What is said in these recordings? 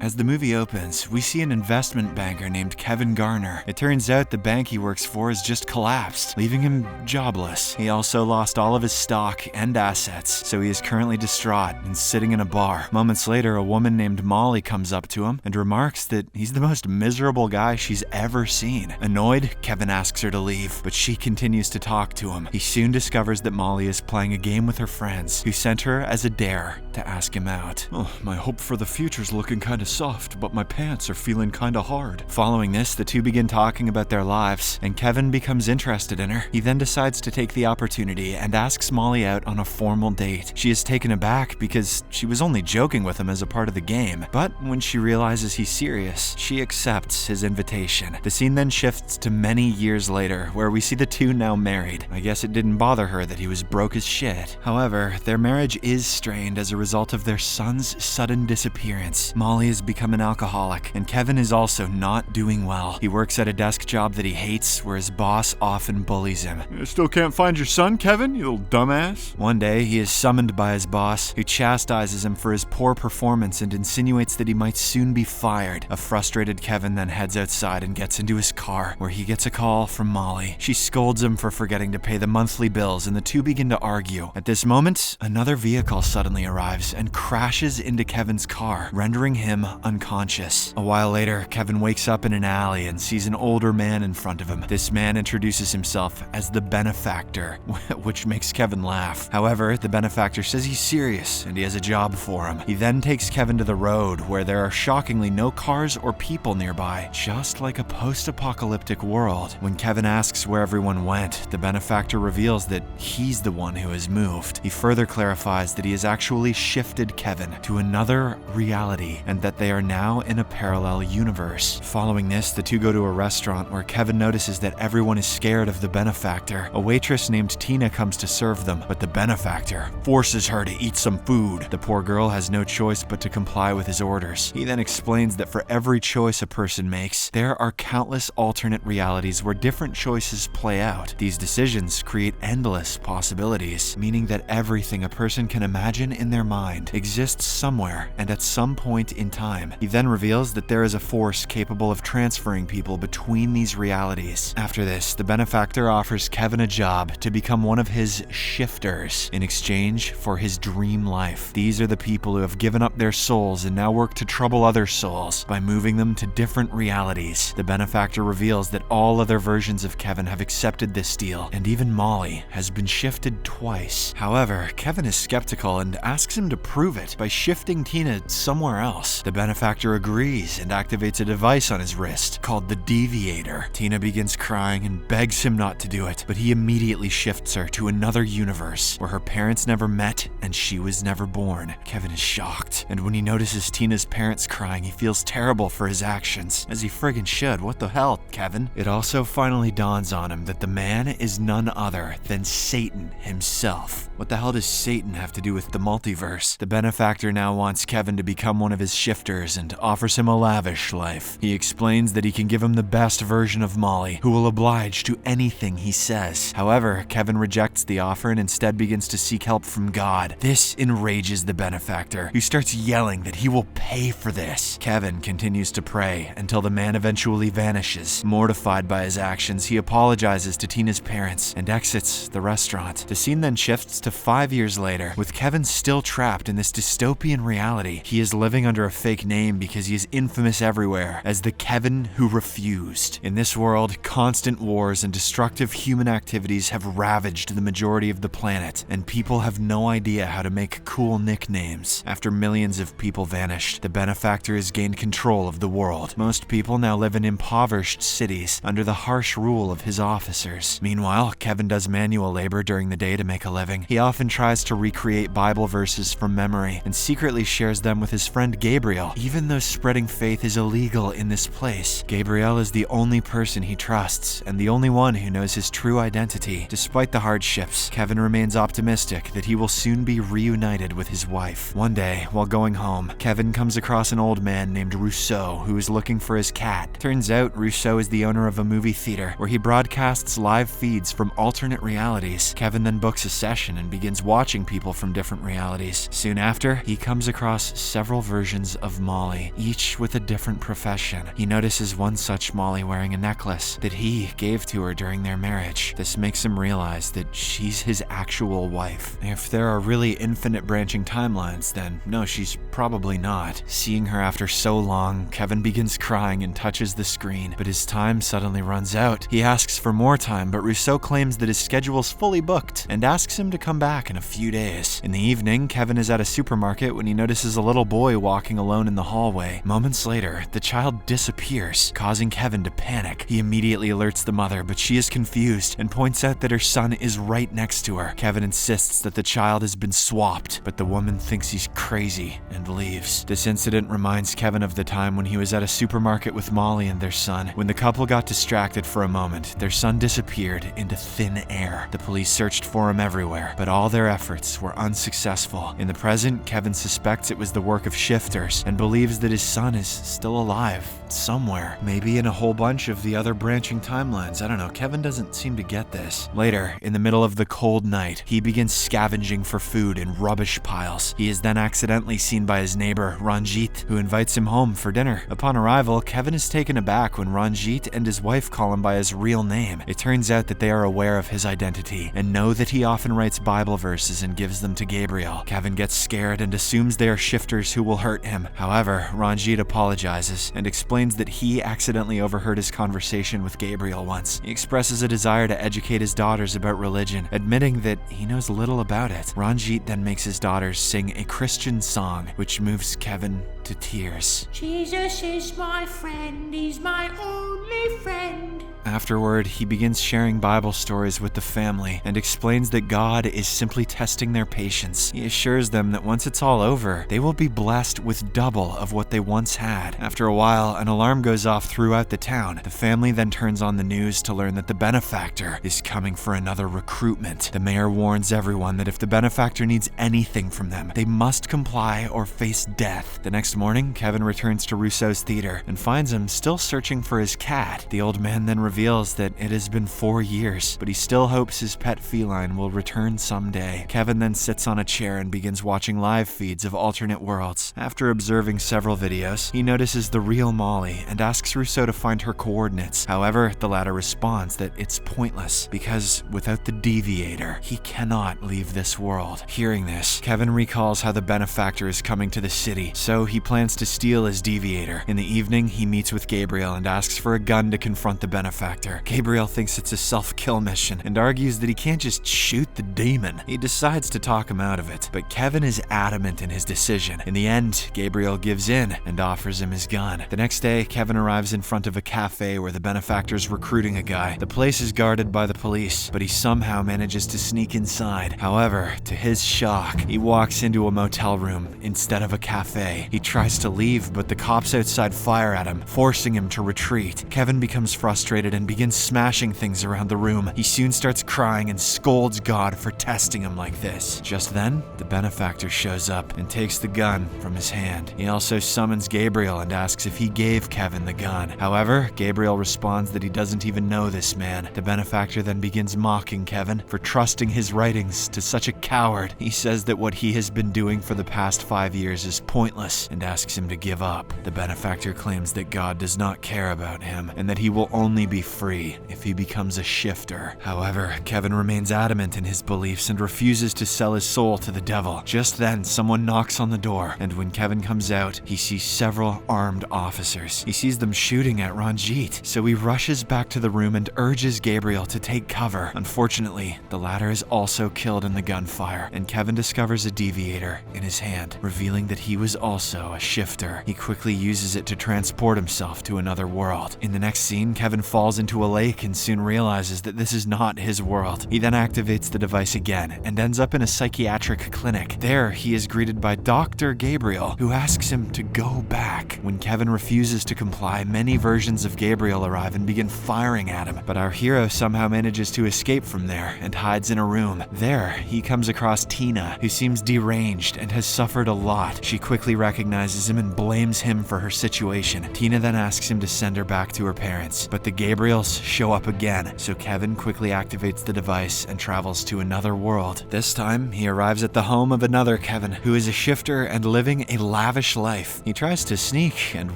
As the movie opens, we see an investment banker named Kevin Garner. It turns out the bank he works for has just collapsed, leaving him jobless. He also lost all of his stock and assets, so he is currently distraught and sitting in a bar. Moments later, a woman named Molly comes up to him and remarks that he's the most miserable guy she's ever seen. Annoyed, Kevin asks her to leave, but she continues to talk to him. He soon discovers that Molly is playing a game with her friends, who sent her as a dare to ask him out. "Oh, my hope for the future's looking kinda soft, but my pants are feeling kinda hard." Following this, the two begin talking about their lives, and Kevin becomes interested in her. He then decides to take the opportunity and asks Molly out on a formal date. She is taken aback because she was only joking with him as a part of the game, but when she realizes he's serious, she accepts his invitation. The scene then shifts to many years later, where we see the two now married. I guess it didn't bother her that he was broke as shit. However, their marriage is strained as a result of their son's sudden disappearance. Molly has become an alcoholic, and Kevin is also not doing well. He works at a desk job that he hates, where his boss often bullies him. "You still can't find your son, Kevin, you little dumbass?" One day, he is summoned by his boss, who chastises him for his poor performance and insinuates that he might soon be fired. A frustrated Kevin then heads outside and gets into his car, where he gets a call from Molly. She scolds him for forgetting to pay the monthly bills, and the two begin to argue. At this moment, another vehicle suddenly arrives and crashes into Kevin's car, rendering him unconscious. A while later, Kevin wakes up in an alley and sees an older man in front of him. This man introduces himself as the Benefactor, which makes Kevin laugh. However, the Benefactor says he's serious and he has a job for him. He then takes Kevin to the road, where there are shockingly no cars or people nearby, just like a post-apocalyptic world. When Kevin asks where everyone went, the Benefactor reveals that he's the one who has moved. He further clarifies that he has actually shifted Kevin to another reality and that they are now in a parallel universe. Following this, the two go to a restaurant where Kevin notices that everyone is scared of the Benefactor. A waitress named Tina comes to serve them, but the Benefactor forces her to eat some food. The poor girl has no choice but to comply with his orders. He then explains that for every choice a person makes, there are countless alternate realities where different choices play out. These decisions create endless possibilities, meaning that everything a person can imagine in their mind exists somewhere and at some point in time. He then reveals that there is a force capable of transferring people between these realities. After this, the Benefactor offers Kevin a job to become one of his shifters in exchange for his dream life. These are the people who have given up their souls and now work to trouble other souls by moving them to different realities. The Benefactor reveals that all other versions of Kevin have accepted this deal, and even Molly has been shifted twice. However, Kevin is skeptical and asks him to prove it by shifting Tina somewhere else. The Benefactor agrees and activates a device on his wrist called the Deviator. Tina begins crying and begs him not to do it, but he immediately shifts her to another universe where her parents never met and she was never born. Kevin is shocked, and when he notices Tina's parents crying, he feels terrible for his actions, as he friggin' should. What the hell, Kevin? It also finally dawns on him that the man is none other than Satan himself. What the hell does Satan have to do with the multiverse? The Benefactor now wants Kevin to become one of his shifters and offers him a lavish life. He explains that he can give him the best version of Molly, who will oblige to anything he says. However, Kevin rejects the offer and instead begins to seek help from God. This enrages the Benefactor, who starts yelling that he will pay for this. Kevin continues to pray until the man eventually vanishes. Mortified by his actions, he apologizes to Tina's parents and exits the restaurant. The scene then shifts to 5 years later, with Kevin still trapped in this dystopian reality. He is living under a fake name because he is infamous everywhere as the Kevin who refused. In this world, constant wars and destructive human activities have ravaged the majority of the planet, and people have no idea how to make cool nicknames. After millions of people vanished, the Benefactor has gained control of the world. Most people now live in impoverished cities under the harsh rule of his officers. Meanwhile, Kevin does manual labor during the day to make a living. He often tries to recreate Bible verses from memory and secretly shares them with his friend Gabriel. Even though spreading faith is illegal in this place, Gabriel is the only person he trusts and the only one who knows his true identity. Despite the hardships, Kevin remains optimistic that he will soon be reunited with his wife. One day, while going home, Kevin comes across an old man named Rousseau who is looking for his cat. Turns out Rousseau is the owner of a movie theater where he broadcasts live feeds from alternate realities. Kevin then books a session and begins watching people from different realities. Soon after, he comes across several versions of of Molly, each with a different profession. He notices one such Molly wearing a necklace that he gave to her during their marriage. This makes him realize that she's his actual wife. If there are really infinite branching timelines, then no, she's probably not. Seeing her after so long, Kevin begins crying and touches the screen, but his time suddenly runs out. He asks for more time, but Rousseau claims that his schedule's fully booked and asks him to come back in a few days. In the evening, Kevin is at a supermarket when he notices a little boy walking alone in the hallway. Moments later, the child disappears, causing Kevin to panic. He immediately alerts the mother, but she is confused and points out that her son is right next to her. Kevin insists that the child has been swapped, but the woman thinks he's crazy and leaves. This incident reminds Kevin of the time when he was at a supermarket with Molly and their son. When the couple got distracted for a moment, their son disappeared into thin air. The police searched for him everywhere, but all their efforts were unsuccessful. In the present, Kevin suspects it was the work of shifters and believes that his son is still alive somewhere, maybe in a whole bunch of the other branching timelines. I don't know, Kevin doesn't seem to get this. Later, in the middle of the cold night, he begins scavenging for food in rubbish piles. He is then accidentally seen by his neighbor, Ranjit, who invites him home for dinner. Upon arrival, Kevin is taken aback when Ranjit and his wife call him by his real name. It turns out that they are aware of his identity and know that he often writes Bible verses and gives them to Gabriel. Kevin gets scared and assumes they are shifters who will hurt him. However, Ranjit apologizes and explains that he accidentally overheard his conversation with Gabriel once. He expresses a desire to educate his daughters about religion, admitting that he knows little about it. Ranjit then makes his daughters sing a Christian song, which moves Kevin to tears. Jesus is my friend, he's my only friend. Afterward, he begins sharing Bible stories with the family and explains that God is simply testing their patience. He assures them that once it's all over, they will be blessed with double of what they once had. After a while, an alarm goes off throughout the town. The family then turns on the news to learn that the Benefactor is coming for another recruitment. The mayor warns everyone that if the Benefactor needs anything from them, they must comply or face death. The next morning, Kevin returns to Rousseau's theater and finds him still searching for his cat. The old man then reveals that it has been 4 years, but he still hopes his pet feline will return someday. Kevin then sits on a chair and begins watching live feeds of alternate worlds. After observing several videos, he notices the real Molly and asks Rousseau to find her coordinates. However, the latter responds that it's pointless because without the deviator, he cannot leave this world. Hearing this, Kevin recalls how the Benefactor is coming to the city, so he plans to steal his deviator. In the evening, he meets with Gabriel and asks for a gun to confront the Benefactor. Gabriel thinks it's a self-kill mission and argues that he can't just shoot the demon. He decides to talk him out of it, but Kevin is adamant in his decision. In the end, Gabriel gives in and offers him his gun. The next day, Kevin arrives in front of a cafe where the Benefactor's recruiting a guy. The place is guarded by the police, but he somehow manages to sneak inside. However, to his shock, he walks into a motel room instead of a cafe. He tries to leave, but the cops outside fire at him, forcing him to retreat. Kevin becomes frustrated and begins smashing things around the room. He soon starts crying and scolds God for testing him like this. Just then, the Benefactor shows up and takes the gun from his hand. He also summons Gabriel and asks if he gave Kevin the gun. However, Gabriel responds that he doesn't even know this man. The Benefactor then begins mocking Kevin for trusting his writings to such a coward. He says that what he has been doing for the past 5 years is pointless and asks him to give up. The Benefactor claims that God does not care about him and that he will only be free if he becomes a shifter. However, Kevin remains adamant in his beliefs and refuses to sell his soul to the devil. Just then, someone knocks on the door, and when Kevin comes out, he sees several armed officers. He sees them shooting at Ranjit, so he rushes back to the room and urges Gabriel to take cover. Unfortunately, the latter is also killed in the gunfire, and Kevin discovers a deviator in his hand, revealing that he was also a shifter. He quickly uses it to transport himself to another world. In the next scene, Kevin falls into a lake and soon realizes that this is not his world. He then activates the device again and ends up in a psychiatric clinic. There, he is greeted by Dr. Gabriel, who asks him to go back. When Kevin refuses to comply, many versions of Gabriel arrive and begin firing at him, but our hero somehow manages to escape from there and hides in a room. There, he comes across Tina, who seems deranged and has suffered a lot. She quickly recognizes recognizes him and blames him for her situation. Tina then asks him to send her back to her parents, but the Gabriels show up again, so Kevin quickly activates the device and travels to another world. This time, he arrives at the home of another Kevin, who is a shifter and living a lavish life. He tries to sneak and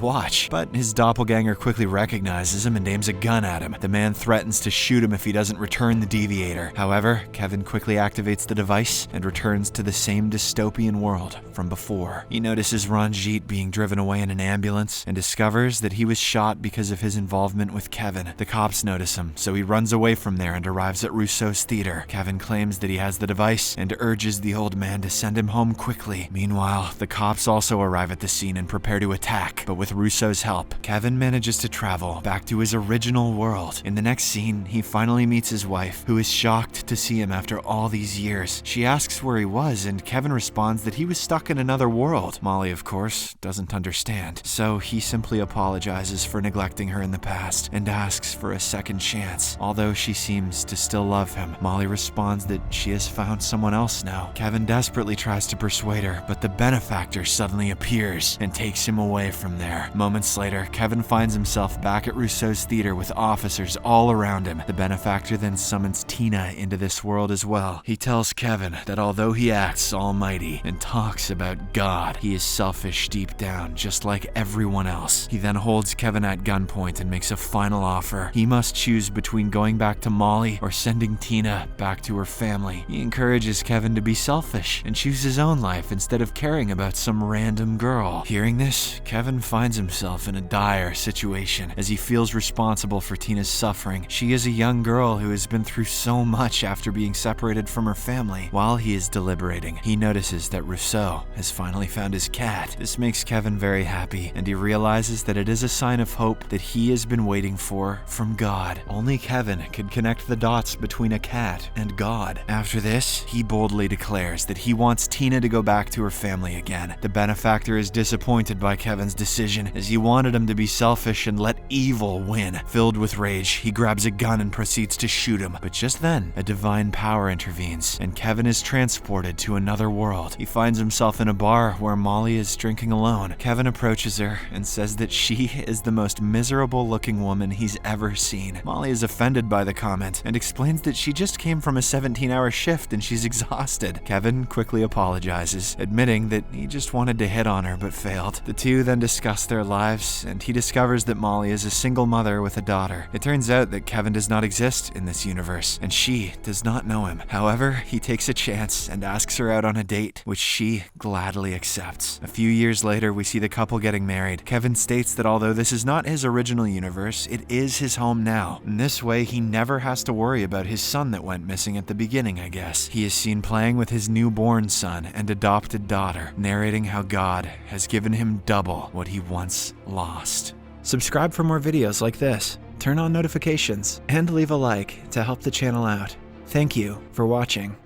watch, but his doppelganger quickly recognizes him and aims a gun at him. The man threatens to shoot him if he doesn't return the deviator. However, Kevin quickly activates the device and returns to the same dystopian world from before. He notices Ranjit being driven away in an ambulance and discovers that he was shot because of his involvement with Kevin. The cops notice him, so he runs away from there and arrives at Rousseau's theater. Kevin claims that he has the device and urges the old man to send him home quickly. Meanwhile, the cops also arrive at the scene and prepare to attack, but with Rousseau's help, Kevin manages to travel back to his original world. In the next scene, he finally meets his wife, who is shocked to see him after all these years. She asks where he was, and Kevin responds that he was stuck in another world. Molly, of course, doesn't understand, so he simply apologizes for neglecting her in the past and asks for a second chance. Although she seems to still love him, Molly responds that she has found someone else now. Kevin desperately tries to persuade her, but the Benefactor suddenly appears and takes him away from there. Moments later, Kevin finds himself back at Rousseau's theater with officers all around him. The Benefactor then summons Tina into this world as well. He tells Kevin that although he acts almighty and talks about God, he is selfish deep down, just like everyone else. He then holds Kevin at gunpoint and makes a final offer. He must choose between going back to Molly or sending Tina back to her family. He encourages Kevin to be selfish and choose his own life instead of caring about some random girl. Hearing this, Kevin finds himself in a dire situation as he feels responsible for Tina's suffering. She is a young girl who has been through so much after being separated from her family. While he is deliberating, he notices that Rousseau has finally found his cat. This makes Kevin very happy, and he realizes that it is a sign of hope that he has been waiting for from God. Only Kevin could connect the dots between a cat and God. After this, he boldly declares that he wants Tina to go back to her family again. The Benefactor is disappointed by Kevin's decision, as he wanted him to be selfish and let evil win. Filled with rage, he grabs a gun and proceeds to shoot him. But just then, a divine power intervenes, and Kevin is transported to another world. He finds himself in a bar where Molly is drinking alone. Kevin approaches her and says that she is the most miserable-looking woman he's ever seen. Molly is offended by the comment and explains that she just came from a 17-hour shift and she's exhausted. Kevin quickly apologizes, admitting that he just wanted to hit on her but failed. The two then discuss their lives, and he discovers that Molly is a single mother with a daughter. It turns out that Kevin does not exist in this universe, and she does not know him. However, he takes a chance and asks her out on a date, which she gladly accepts. A few years later, we see the couple getting married. Kevin states that although this is not his original universe, it is his home now. In this way, he never has to worry about his son that went missing at the beginning, I guess. He is seen playing with his newborn son and adopted daughter, narrating how God has given him double what he once lost. Subscribe for more videos like this, turn on notifications, and leave a like to help the channel out. Thank you for watching.